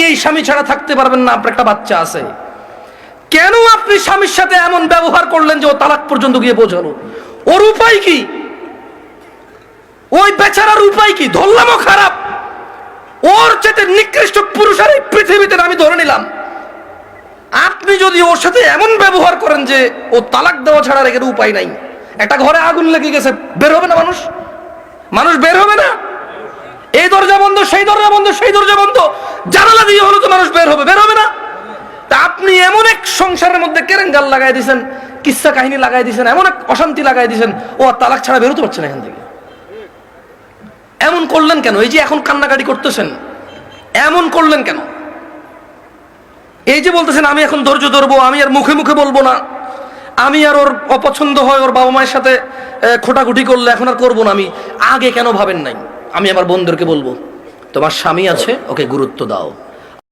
এই স্বামী ছাড়া থাকতে পারবেন না, আপনার একটা বাচ্চা আছে, কেন আপনি স্বামীর সাথে এমন ব্যবহার করলেন যে ও তালাক পর্যন্ত গিয়ে পৌঁছালো? ওর উপায় কি? ওই বেচারার উপায় কি? ধরলামও খারাপ, ওর চেয়ে নিকৃষ্ট পুরুষ আর এই পৃথিবীতে আমি ধরে নিলাম। আপনি যদি ওর সাথে এমন ব্যবহার করেন যে ও তালাক দেওয়া ছাড়া রেখে উপায় নাই, একটা ঘরে আগুন লেগে গেছে, বের হবে না মানুষ? মানুষ বের হবে না? এই দরজা বন্ধ, সেই দরজা বন্ধ, সেই দরজা বন্ধ, জানালা দিয়ে হলো তো মানুষ বের হবে, বের হবে না? তা আপনি এমন এক সংসারের মধ্যে কেরেঙ্গাল লাগাই দিয়েছেন, কিচ্ছা কাহিনী লাগাই দিয়েছেন, এমন এক অশান্তি লাগাই দিয়েছেন, ও আর তালাক ছাড়া বেরোতে পারছে না এখান থেকে। এমন করলেন কেন? এই যে এখন কান্নাকাটি করতেছেন, এমন করলেন কেন? এই যে বলতেছেন আমি এখন ধৈর্য ধরবো, আমি আর মুখে মুখে বলবো না, আমি আর ওর অপছন্দ হয় ওর বাবা মায়ের সাথে খোটাখুটি করলে এখন আর করবো না, আমি আগে কেন ভাবেন নাই? আমি আমার বোনদেরকে বলবো, তোমার স্বামী আছে, ওকে গুরুত্ব দাও।